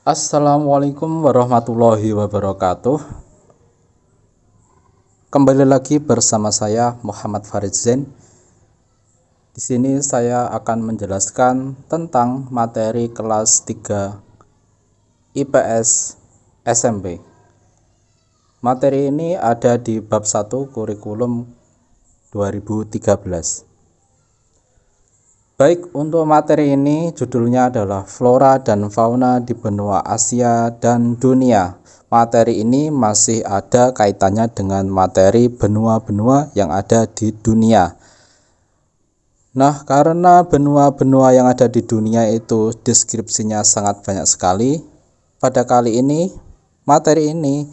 Assalamualaikum warahmatullahi wabarakatuh. Kembali lagi bersama saya Muhammad Farid Zain. Di sini saya akan menjelaskan tentang materi kelas 3 IPS SMP. Materi ini ada di bab 1 kurikulum 2013. Baik, untuk materi ini judulnya adalah Flora dan Fauna di Benua Asia dan Dunia. Materi ini masih ada kaitannya dengan materi benua-benua yang ada di dunia. Nah, karena benua-benua yang ada di dunia itu deskripsinya sangat banyak sekali, pada kali ini materi ini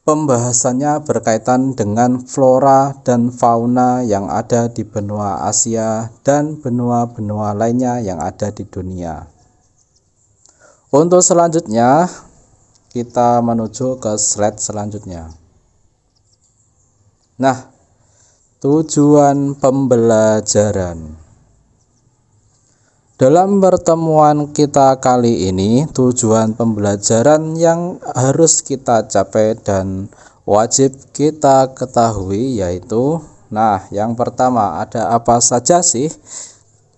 pembahasannya berkaitan dengan flora dan fauna yang ada di benua Asia dan benua-benua lainnya yang ada di dunia. Untuk selanjutnya, kita menuju ke slide selanjutnya. Nah, tujuan pembelajaran. Dalam pertemuan kita kali ini, tujuan pembelajaran yang harus kita capai dan wajib kita ketahui yaitu, yang pertama ada apa saja sih?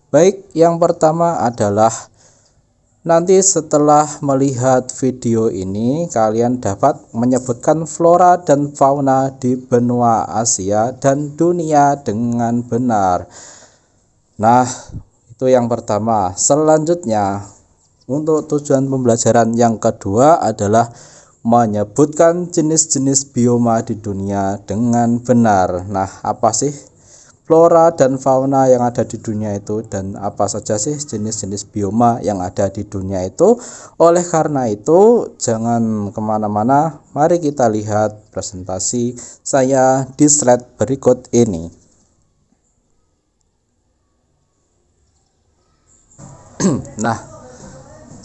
Baik, yang pertama adalah nanti setelah melihat video ini, kalian dapat menyebutkan flora dan fauna di benua Asia dan dunia dengan benar. Itu yang pertama. Selanjutnya, untuk tujuan pembelajaran yang kedua adalah menyebutkan jenis-jenis bioma di dunia dengan benar. Apa sih flora dan fauna yang ada di dunia itu, dan apa saja sih jenis-jenis bioma yang ada di dunia itu? Oleh karena itu, jangan kemana-mana, mari kita lihat presentasi saya di slide berikut ini.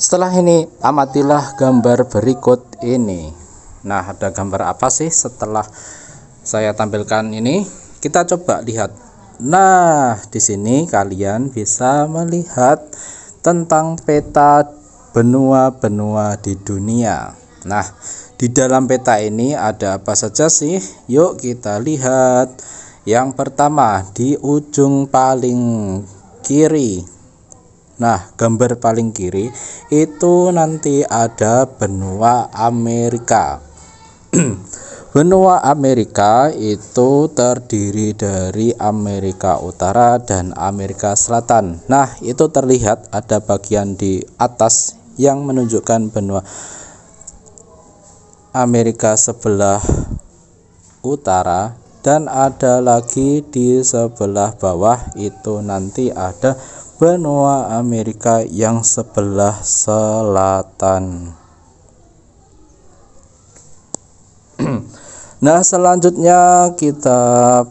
Setelah ini amatilah gambar berikut ini. Ada gambar apa sih setelah saya tampilkan ini? Kita coba lihat. Di sini kalian bisa melihat tentang peta benua-benua di dunia. Di dalam peta ini ada apa saja sih? Yuk kita lihat. Yang pertama, di ujung paling kiri. Gambar paling kiri itu nanti ada benua Amerika. Benua Amerika itu terdiri dari Amerika Utara dan Amerika Selatan. Itu terlihat ada bagian di atas yang menunjukkan benua Amerika sebelah utara, dan ada lagi di sebelah bawah itu nanti ada benua Amerika yang sebelah selatan. Selanjutnya kita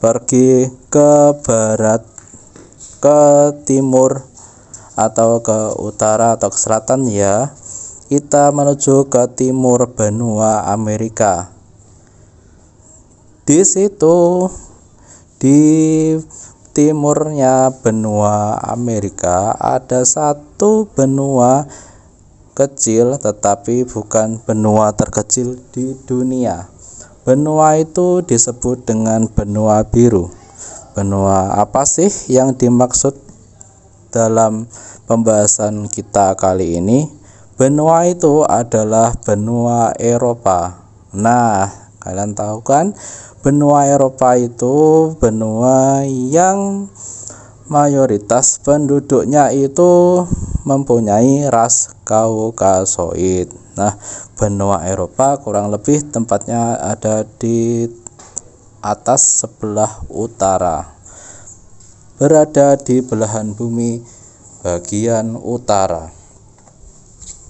pergi ke barat, ke timur atau ke utara atau ke selatan ya. Kita menuju ke timur benua Amerika. Di situ di timurnya benua Amerika ada satu benua kecil, tetapi bukan benua terkecil di dunia. Benua itu disebut dengan benua biru. Benua apa sih yang dimaksud dalam pembahasan kita kali ini? Benua itu adalah benua Eropa. Kalian tahu kan? Benua Eropa itu benua yang mayoritas penduduknya itu mempunyai ras Kaukasoid. Benua Eropa kurang lebih tempatnya ada di atas sebelah utara, berada di belahan bumi bagian utara.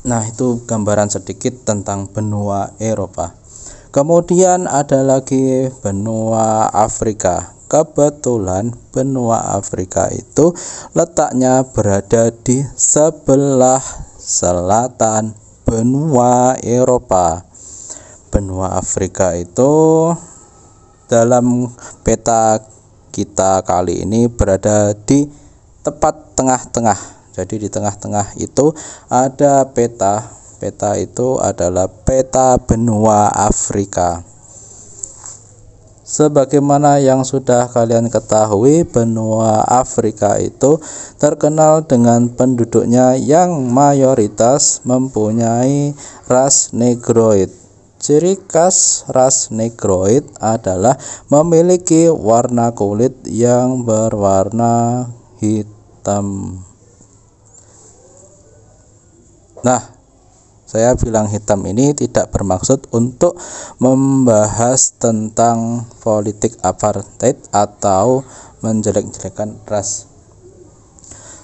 Itu gambaran sedikit tentang benua Eropa. Kemudian ada lagi benua Afrika. Kebetulan benua Afrika itu letaknya berada di sebelah selatan benua Eropa. Benua Afrika itu dalam peta kita kali ini berada di tepat tengah-tengah. Jadi di tengah-tengah itu ada peta. Peta itu adalah peta benua Afrika. Sebagaimana yang sudah kalian ketahui, benua Afrika itu terkenal dengan penduduknya yang mayoritas mempunyai ras Negroid. Ciri khas ras Negroid adalah memiliki warna kulit yang berwarna hitam. Nah, saya bilang hitam ini tidak bermaksud untuk membahas tentang politik apartheid atau menjelek-jelekan ras.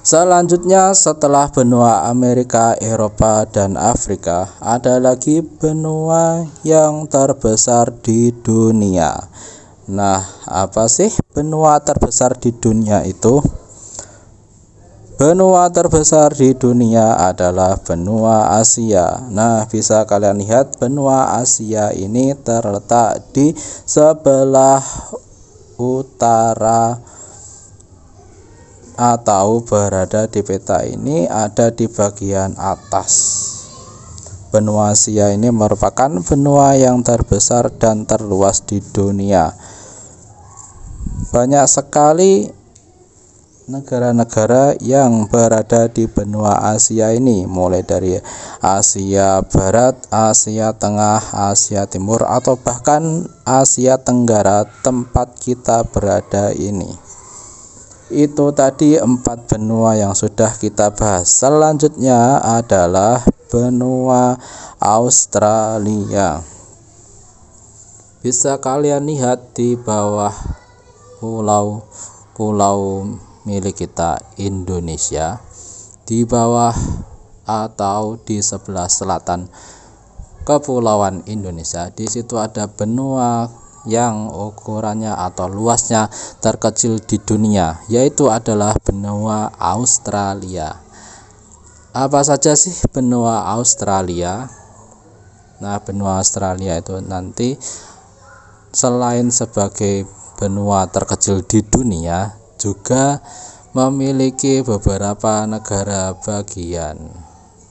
Selanjutnya, setelah benua Amerika, Eropa, dan Afrika, ada lagi benua yang terbesar di dunia. Nah, apa sih benua terbesar di dunia itu? Benua terbesar di dunia adalah benua Asia. Nah, bisa kalian lihat benua Asia ini terletak di sebelah utara atau berada di peta ini ada di bagian atas. Benua Asia ini merupakan benua yang terbesar dan terluas di dunia. Banyak sekali negara-negara yang berada di benua Asia ini, mulai dari Asia Barat, Asia Tengah, Asia Timur, atau bahkan Asia Tenggara tempat kita berada ini. Itu tadi 4 benua yang sudah kita bahas. Selanjutnya adalah benua Australia. Bisa kalian lihat di bawah pulau milik kita Indonesia, di bawah atau di sebelah selatan kepulauan Indonesia. Di situ ada benua yang ukurannya atau luasnya terkecil di dunia, yaitu adalah benua Australia. Apa saja sih benua Australia? Nah, benua Australia itu nanti selain sebagai benua terkecil di dunia, juga memiliki beberapa negara bagian.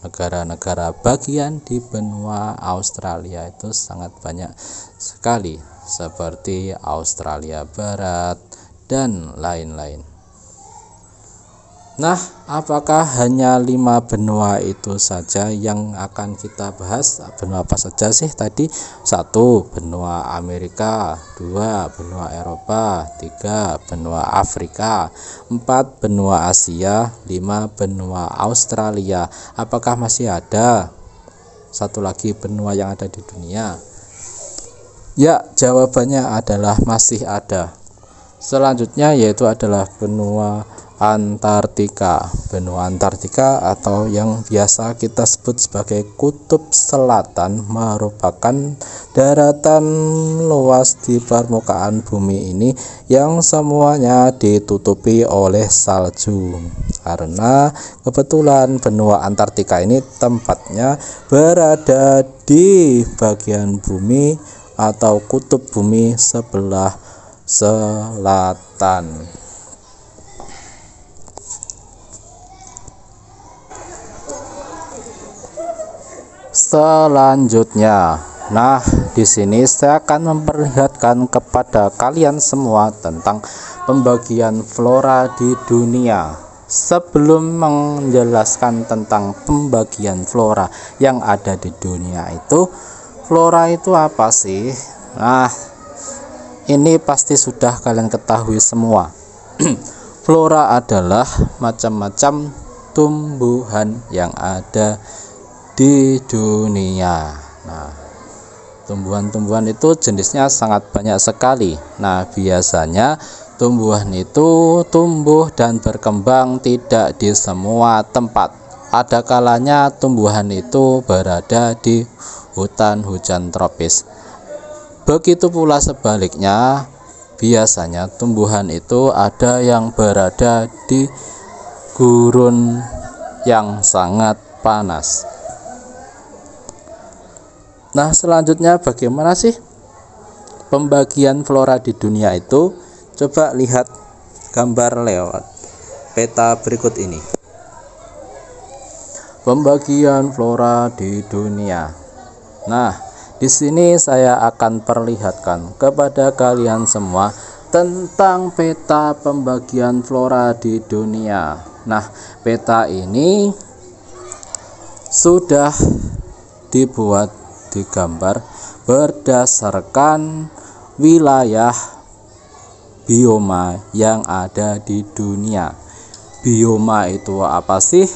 Negara-negara bagian di benua Australia itu sangat banyak sekali, seperti Australia Barat dan lain-lain. Nah, apakah hanya 5 benua itu saja yang akan kita bahas? Benua apa saja sih tadi? 1. Benua Amerika, 2. Benua Eropa, 3. Benua Afrika, 4. Benua Asia, 5. Benua Australia. Apakah masih ada satu lagi benua yang ada di dunia? Ya, jawabannya adalah masih ada. Selanjutnya yaitu adalah benua Antartika. Benua Antartika atau yang biasa kita sebut sebagai Kutub Selatan merupakan daratan luas di permukaan bumi ini yang semuanya ditutupi oleh salju. Karena kebetulan benua Antartika ini tempatnya berada di bagian bumi atau kutub bumi sebelah selatan. Selanjutnya, nah di sini saya akan memperlihatkan kepada kalian semua tentang pembagian flora di dunia. Sebelum menjelaskan tentang pembagian flora yang ada di dunia itu, flora itu apa sih? Nah, ini pasti sudah kalian ketahui semua. Flora adalah macam-macam tumbuhan yang ada di dunia. Nah, tumbuhan-tumbuhan itu jenisnya sangat banyak sekali. Nah, biasanya tumbuhan itu tumbuh dan berkembang tidak di semua tempat. Ada kalanya tumbuhan itu berada di hutan hujan tropis. Begitu pula sebaliknya, biasanya tumbuhan itu ada yang berada di gurun yang sangat panas. Nah, selanjutnya bagaimana sih pembagian flora di dunia itu? Coba lihat gambar lewat peta berikut ini. pembagian flora di dunia. Nah, di sini saya akan perlihatkan kepada kalian semua tentang peta pembagian flora di dunia. Nah, peta ini sudah dibuat, digambar berdasarkan wilayah bioma yang ada di dunia. Bioma itu apa sih?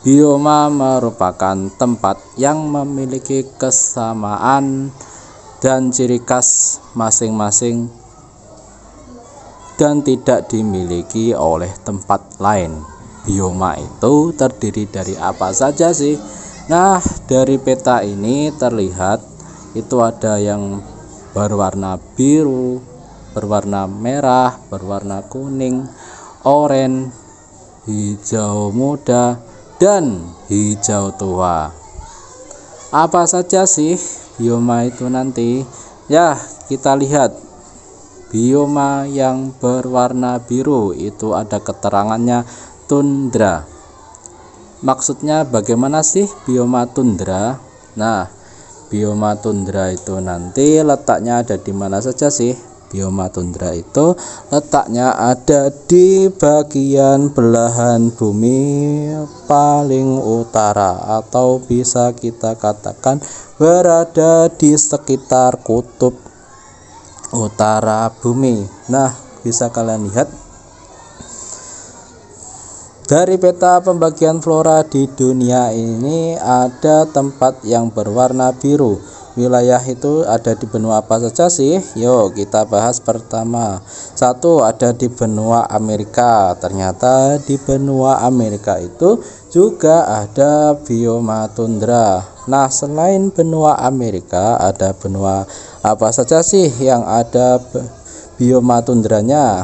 Bioma merupakan tempat yang memiliki kesamaan dan ciri khas masing-masing dan tidak dimiliki oleh tempat lain. Bioma itu terdiri dari apa saja sih? Nah, dari peta ini terlihat itu ada yang berwarna biru, berwarna merah, berwarna kuning, oranye, hijau muda, dan hijau tua. Apa saja sih bioma itu nanti? Ya, kita lihat. Bioma yang berwarna biru itu ada keterangannya tundra. Maksudnya bagaimana sih bioma tundra? Nah, bioma tundra itu nanti letaknya ada di mana saja sih? Bioma tundra itu letaknya ada di bagian belahan bumi paling utara, atau bisa kita katakan berada di sekitar kutub utara bumi. Nah, bisa kalian lihat dari peta pembagian flora di dunia ini ada tempat yang berwarna biru. Wilayah itu ada di benua apa saja sih? Yuk kita bahas pertama. Satu, ada di benua Amerika. Ternyata di benua Amerika itu juga ada bioma tundra. Nah, selain benua Amerika, ada benua apa saja sih yang ada bioma tundranya?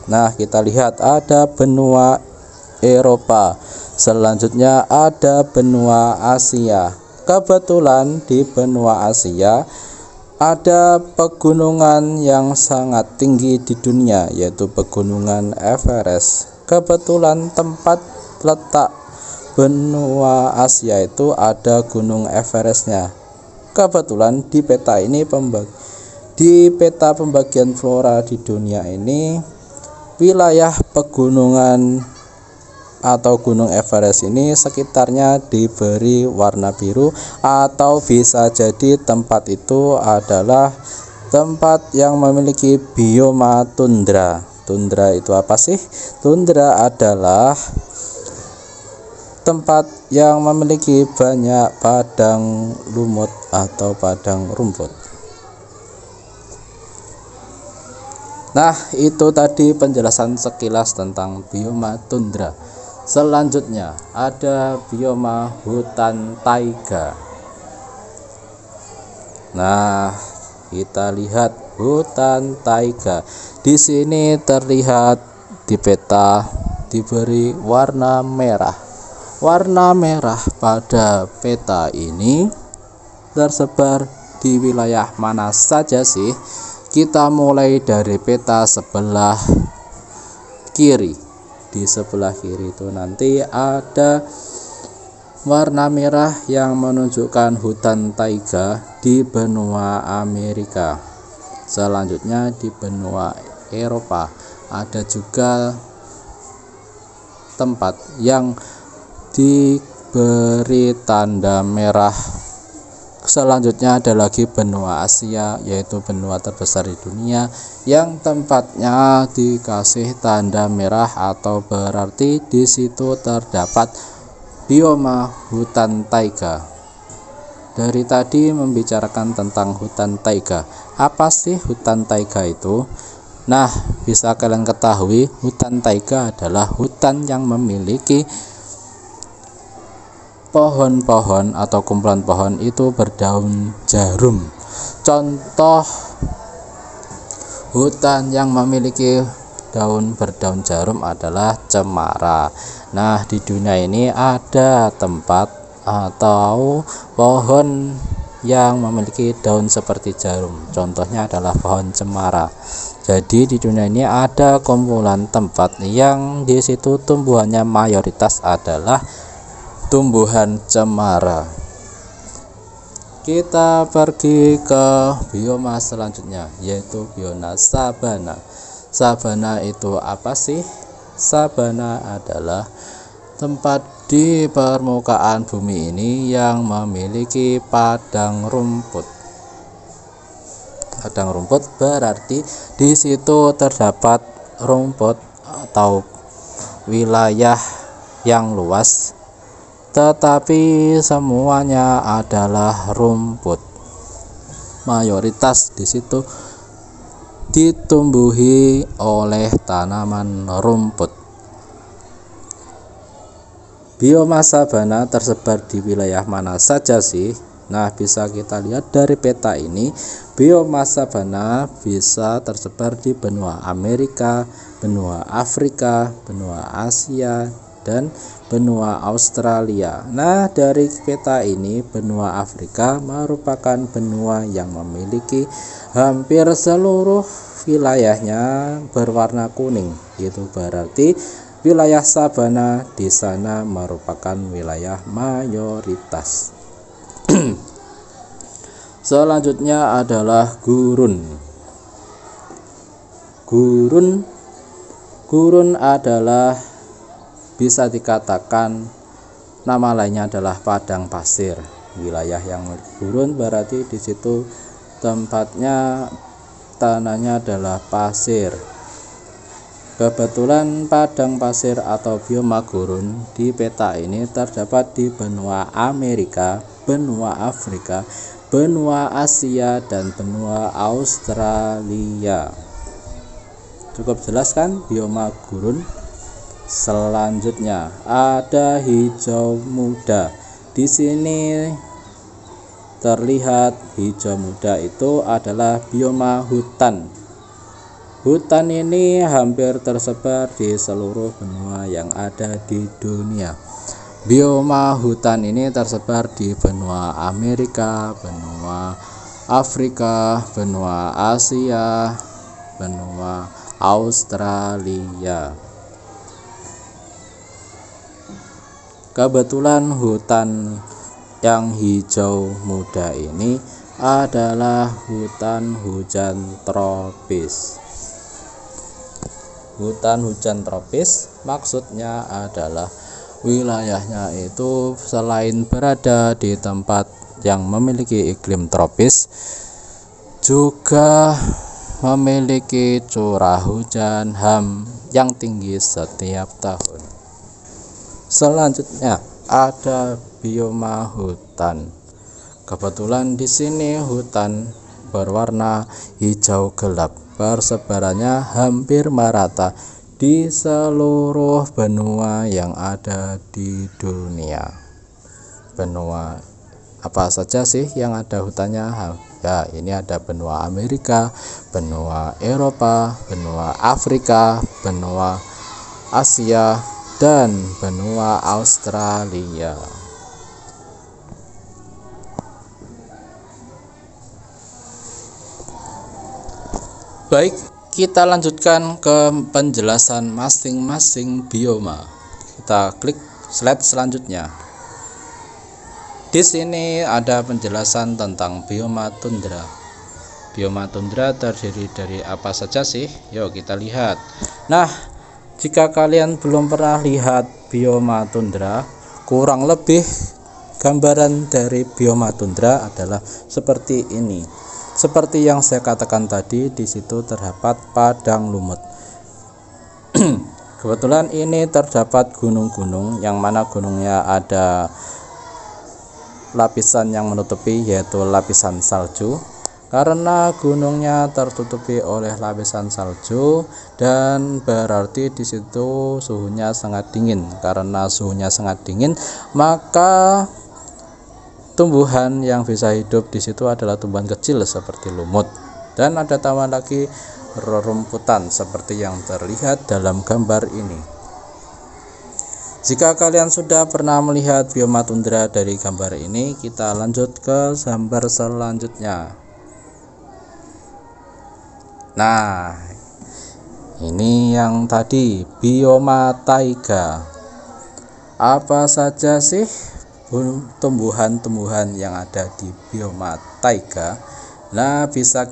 Nah, kita lihat ada benua Eropa. Selanjutnya ada benua Asia. Kebetulan di benua Asia ada pegunungan yang sangat tinggi di dunia, yaitu pegunungan Everest. Kebetulan tempat letak benua Asia itu ada gunung Everestnya. Kebetulan di peta ini di peta pembagian flora di dunia ini, wilayah pegunungan atau gunung Everest ini sekitarnya diberi warna biru, atau bisa jadi tempat itu adalah tempat yang memiliki bioma tundra. Tundra itu apa sih? Tundra adalah tempat yang memiliki banyak padang lumut atau padang rumput. Nah, itu tadi penjelasan sekilas tentang bioma tundra. Selanjutnya ada bioma hutan taiga. Nah, kita lihat hutan taiga. Di sini terlihat di peta diberi warna merah. Warna merah pada peta ini tersebar di wilayah mana saja sih? Kita mulai dari peta sebelah kiri. Di sebelah kiri itu nanti ada warna merah yang menunjukkan hutan taiga di benua Amerika. Selanjutnya di benua Eropa ada juga tempat yang diberi tanda merah. Selanjutnya ada lagi benua Asia, yaitu benua terbesar di dunia yang tempatnya dikasih tanda merah, atau berarti di situ terdapat bioma hutan taiga. Dari tadi membicarakan tentang hutan taiga. Apa sih hutan taiga itu? Nah, bisa kalian ketahui, hutan taiga adalah hutan yang memiliki pohon-pohon atau kumpulan pohon itu berdaun jarum. Contoh hutan yang memiliki daun berdaun jarum adalah cemara. Nah, di dunia ini ada tempat atau pohon yang memiliki daun seperti jarum. Contohnya adalah pohon cemara. Jadi di dunia ini ada kumpulan tempat yang di situ tumbuhannya mayoritas adalah tumbuhan cemara. Kita pergi ke bioma selanjutnya, yaitu bioma sabana. Sabana itu apa sih? Sabana adalah tempat di permukaan bumi ini yang memiliki padang rumput. Padang rumput berarti di situ terdapat rumput atau wilayah yang luas, tetapi semuanya adalah rumput. Mayoritas di situ ditumbuhi oleh tanaman rumput. Bioma sabana tersebar di wilayah mana saja sih? Nah, bisa kita lihat dari peta ini, bioma sabana bisa tersebar di benua Amerika, benua Afrika, benua Asia, dan benua Australia. Nah, dari peta ini benua Afrika merupakan benua yang memiliki hampir seluruh wilayahnya berwarna kuning. Itu berarti wilayah sabana di sana merupakan wilayah mayoritas. Selanjutnya adalah gurun. Gurun adalah, bisa dikatakan nama lainnya adalah padang pasir. Wilayah yang gurun berarti di situ tempatnya tanahnya adalah pasir. Kebetulan padang pasir atau bioma gurun di peta ini terdapat di benua Amerika, benua Afrika, benua Asia, dan benua Australia. Cukup jelas kan bioma gurun? Selanjutnya ada hijau muda. Di sini terlihat hijau muda itu adalah bioma hutan. Hutan ini hampir tersebar di seluruh benua yang ada di dunia. Bioma hutan ini tersebar di benua Amerika, benua Afrika, benua Asia, benua Australia. Kebetulan hutan yang hijau muda ini adalah hutan hujan tropis. Hutan hujan tropis maksudnya adalah wilayahnya itu selain berada di tempat yang memiliki iklim tropis, juga memiliki curah hujan yang tinggi setiap tahun. Selanjutnya ada bioma hutan. Kebetulan di sini hutan berwarna hijau gelap. Persebarannya hampir merata di seluruh benua yang ada di dunia. Benua apa saja sih yang ada hutannya? Ya, ini ada benua Amerika, benua Eropa, benua Afrika, benua Asia, dan benua Australia. Baik, kita lanjutkan ke penjelasan masing-masing bioma. Kita klik slide selanjutnya. Di sini ada penjelasan tentang bioma tundra. Bioma tundra terdiri dari apa saja sih? Yuk kita lihat. Nah, jika kalian belum pernah lihat bioma tundra, kurang lebih gambaran dari bioma tundra adalah seperti ini. Seperti yang saya katakan tadi, di situ terdapat padang lumut. Kebetulan ini terdapat gunung-gunung, yang mana gunungnya ada lapisan yang menutupi, yaitu lapisan salju. Karena gunungnya tertutupi oleh lapisan salju, dan berarti di situ suhunya sangat dingin. Karena suhunya sangat dingin, maka tumbuhan yang bisa hidup di situ adalah tumbuhan kecil seperti lumut, dan ada tambah lagi rerumputan seperti yang terlihat dalam gambar ini. Jika kalian sudah pernah melihat bioma tundra dari gambar ini, kita lanjut ke gambar selanjutnya. Nah, ini yang tadi bioma taiga. Apa saja sih tumbuhan-tumbuhan yang ada di bioma taiga? Nah, bisa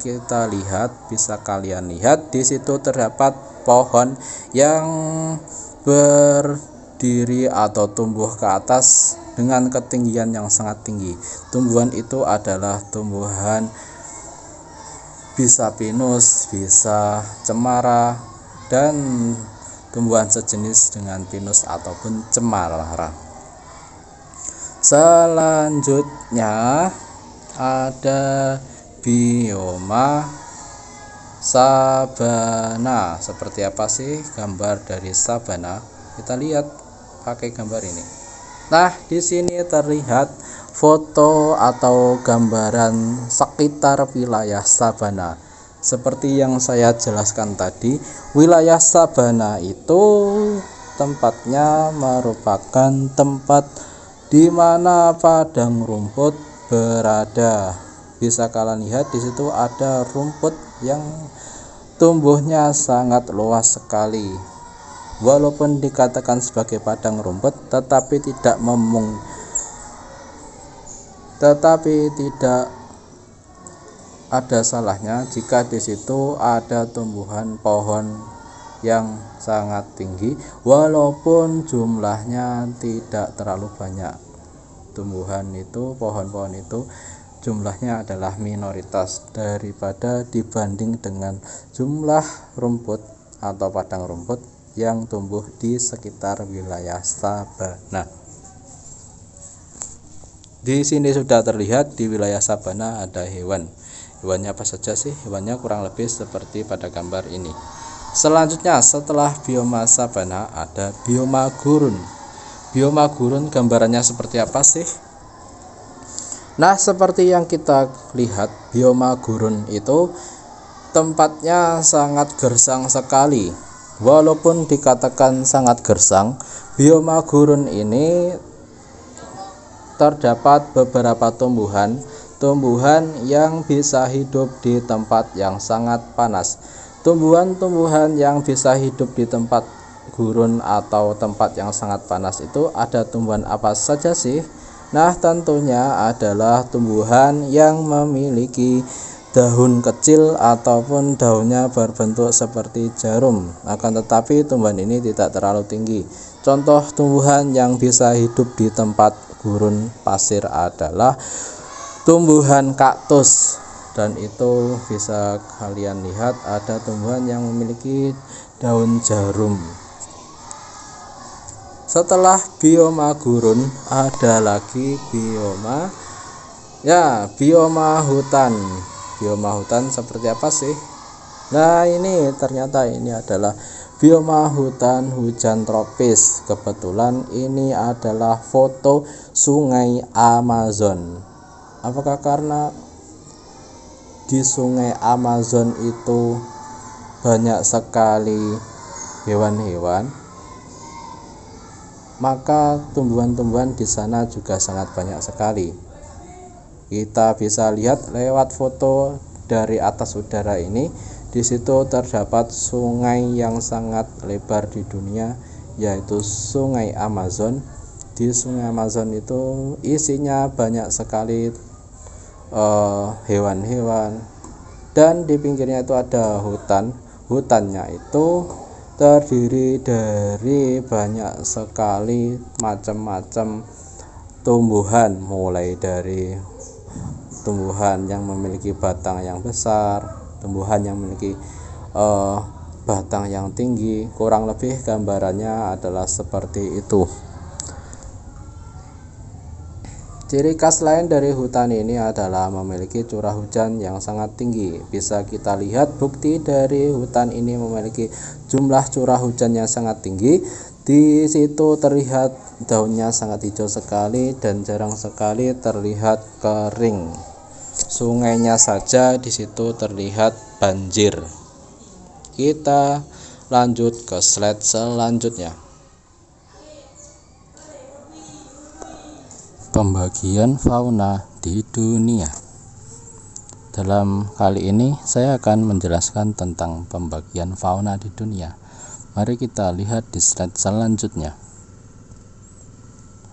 kalian lihat di situ terdapat pohon yang berdiri atau tumbuh ke atas dengan ketinggian yang sangat tinggi. Tumbuhan itu adalah tumbuhan bisa pinus, bisa cemara, dan tumbuhan sejenis dengan pinus ataupun cemara. Selanjutnya ada bioma sabana. Seperti apa sih gambar dari sabana? Kita lihat pakai gambar ini. Nah, di sini terlihat foto atau gambaran sekitar wilayah sabana. Seperti yang saya jelaskan tadi, wilayah sabana itu tempatnya merupakan tempat di mana padang rumput berada. Bisa kalian lihat di situ ada rumput yang tumbuhnya sangat luas sekali. Walaupun dikatakan sebagai padang rumput, tetapi tidak ada salahnya jika di situ ada tumbuhan pohon yang sangat tinggi, walaupun jumlahnya tidak terlalu banyak. Pohon-pohon itu jumlahnya adalah minoritas daripada dibanding dengan jumlah rumput atau padang rumput yang tumbuh di sekitar wilayah sabana. Di sini sudah terlihat di wilayah sabana ada hewan. Hewannya apa saja sih? Hewannya kurang lebih seperti pada gambar ini. Selanjutnya, setelah bioma sabana ada bioma gurun. Bioma gurun gambarannya seperti apa sih? Nah, seperti yang kita lihat, bioma gurun itu tempatnya sangat gersang sekali. Walaupun dikatakan sangat gersang, bioma gurun ini terdapat beberapa tumbuhan yang bisa hidup di tempat yang sangat panas. Tumbuhan-tumbuhan yang bisa hidup di tempat gurun atau tempat yang sangat panas itu ada tumbuhan apa saja sih? Nah, tentunya adalah tumbuhan yang memiliki daun kecil ataupun daunnya berbentuk seperti jarum. Akan tetapi tumbuhan ini tidak terlalu tinggi. Contoh tumbuhan yang bisa hidup di tempat gurun pasir adalah tumbuhan kaktus, dan itu bisa kalian lihat ada tumbuhan yang memiliki daun jarum. Setelah bioma gurun ada lagi bioma hutan. Bioma hutan seperti apa sih? Nah, ternyata ini adalah bioma hutan hujan tropis. Kebetulan ini adalah foto sungai Amazon. Apakah karena di sungai Amazon itu banyak sekali hewan-hewan, maka tumbuhan-tumbuhan di sana juga sangat banyak sekali. Kita bisa lihat lewat foto dari atas udara ini, di situ terdapat sungai yang sangat lebar di dunia, yaitu sungai Amazon. Di sungai Amazon itu isinya banyak sekali hewan-hewan, dan di pinggirnya itu ada hutannya itu terdiri dari banyak sekali macam-macam tumbuhan, mulai dari tumbuhan yang memiliki batang yang besar, tumbuhan yang memiliki batang yang tinggi. Kurang lebih gambarannya adalah seperti itu. Ciri khas lain dari hutan ini adalah memiliki curah hujan yang sangat tinggi. Bisa kita lihat bukti dari hutan ini memiliki jumlah curah hujan yang sangat tinggi. Di situ terlihat daunnya sangat hijau sekali dan jarang sekali terlihat kering. Sungainya saja di situ terlihat banjir. Kita lanjut ke slide selanjutnya. Pembagian fauna di dunia. Dalam kali ini saya akan menjelaskan tentang pembagian fauna di dunia. Mari kita lihat di slide selanjutnya.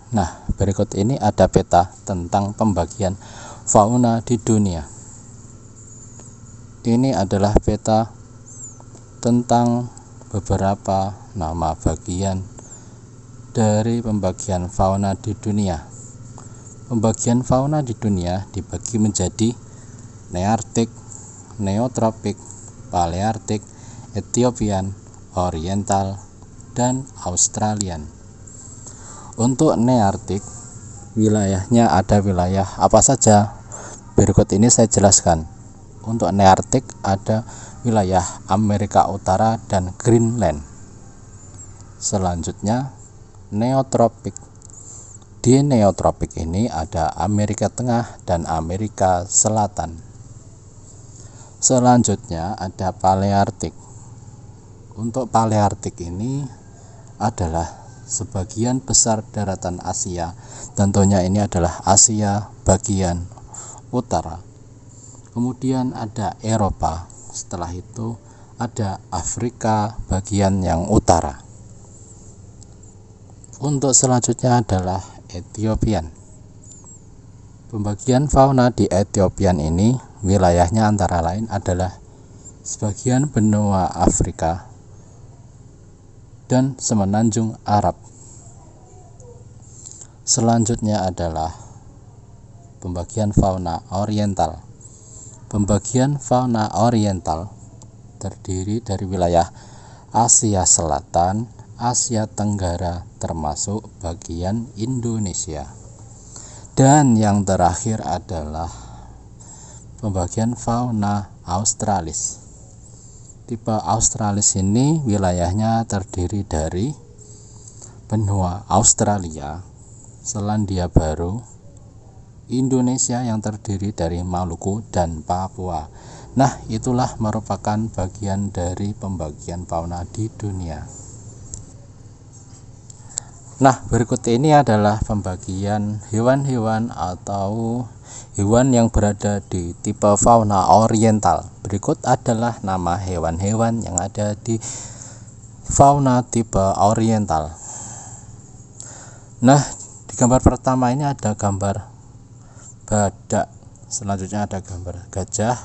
Nah, berikut ini ada peta tentang pembagian fauna di dunia. Ini adalah peta tentang beberapa nama bagian dari pembagian fauna di dunia. Pembagian fauna di dunia dibagi menjadi Nearktik, Neotropik, Palearktik, Ethiopian, Oriental, dan Australian. Untuk Nearktik, wilayahnya ada wilayah apa saja? Berikut ini saya jelaskan. Untuk Nearktik ada wilayah Amerika Utara dan Greenland. Selanjutnya Neotropik. Di Neotropik ini ada Amerika Tengah dan Amerika Selatan. Selanjutnya ada Palearktik. Untuk Palearktik ini adalah sebagian besar daratan Asia, tentunya ini adalah Asia bagian utara. Kemudian ada Eropa, setelah itu ada Afrika bagian yang utara. Untuk selanjutnya adalah Ethiopian. Pembagian fauna di Ethiopian ini wilayahnya antara lain adalah sebagian benua Afrika dan semenanjung Arab. Selanjutnya adalah pembagian fauna Oriental. Pembagian fauna Oriental terdiri dari wilayah Asia Selatan, Asia Tenggara termasuk bagian Indonesia. Dan yang terakhir adalah pembagian fauna Australis. Tipe Australis ini wilayahnya terdiri dari benua Australia, Selandia Baru, Indonesia yang terdiri dari Maluku dan Papua. Nah, itulah merupakan bagian dari pembagian fauna di dunia. Nah, berikut ini adalah pembagian hewan-hewan atau hewan yang berada di tipe fauna oriental. Berikut adalah nama hewan-hewan yang ada di fauna tipe oriental. Nah, di gambar pertama ini ada gambar badak, selanjutnya ada gambar gajah,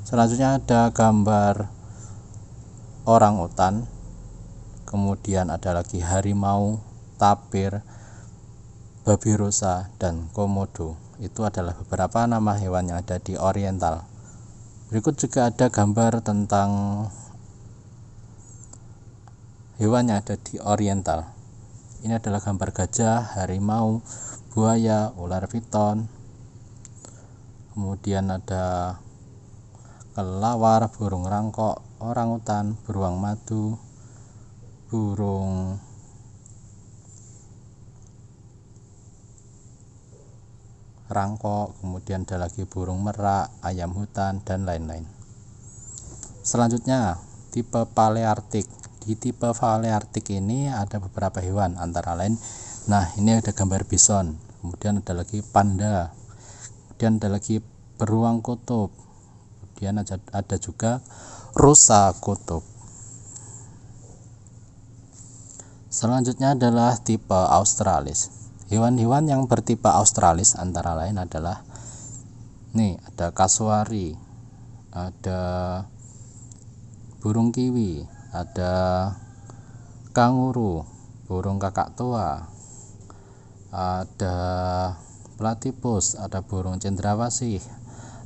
selanjutnya ada gambar orangutan, kemudian ada lagi harimau, tapir, babi rusa, dan komodo. Itu adalah beberapa nama hewan yang ada di oriental. Berikut juga ada gambar tentang hewan yang ada di oriental. Ini adalah gambar gajah, harimau, buaya, ular piton. Kemudian ada kelawar, burung rangkok, orangutan, beruang madu, burung rangkok, kemudian ada lagi burung merak, ayam hutan, dan lain-lain. Selanjutnya tipe Palearktik. Di tipe Palearktik ini ada beberapa hewan antara lain, nah ini ada gambar bison, kemudian ada lagi panda, kemudian ada lagi beruang kutub, kemudian ada juga rusa kutub. Selanjutnya adalah tipe Australis. Hewan-hewan yang bertipe Australis antara lain adalah ada kasuari, ada burung kiwi, ada kanguru, burung kakak tua, ada platypus, ada burung cendrawasih,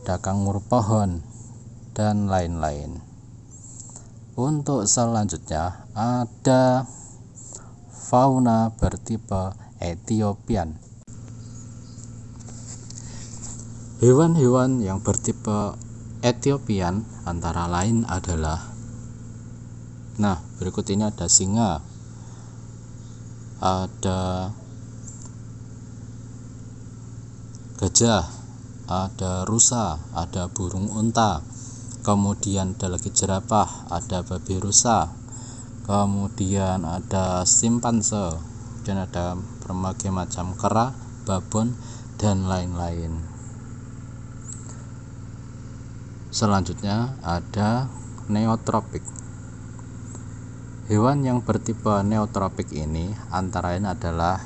ada kanguru pohon, dan lain-lain. Untuk selanjutnya ada fauna bertipe Ethiopian. Hewan-hewan yang bertipe Ethiopian antara lain adalah, berikut ini ada singa, ada gajah, ada rusa, ada burung unta, kemudian ada lagi jerapah, ada babi rusa, kemudian ada simpanse, dan ada berbagai macam kera, babon, dan lain-lain. Selanjutnya ada neotropik. Hewan yang bertipe neotropik ini antara lain adalah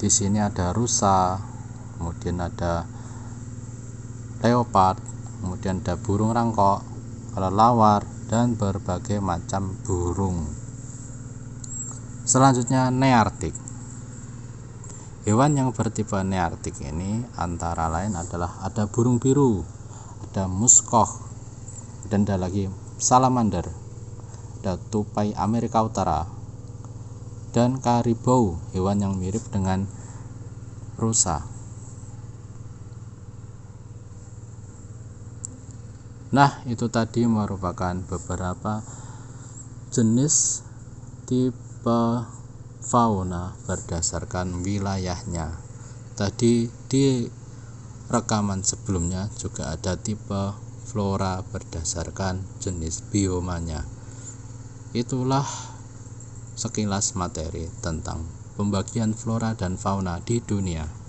Di sini ada rusa, kemudian ada leopard, kemudian ada burung rangkok, kelelawar, dan berbagai macam burung. Selanjutnya neartik. Hewan yang bertipe neartik ini antara lain adalah ada burung biru, ada muskoh, dan ada lagi salamander, ada tupai Amerika Utara, dan karibau, hewan yang mirip dengan rusa. Nah, itu tadi merupakan beberapa jenis tipe fauna berdasarkan wilayahnya. Tadi di rekaman sebelumnya juga ada tipe flora berdasarkan jenis biomanya. Itulah sekilas materi tentang pembagian flora dan fauna di dunia.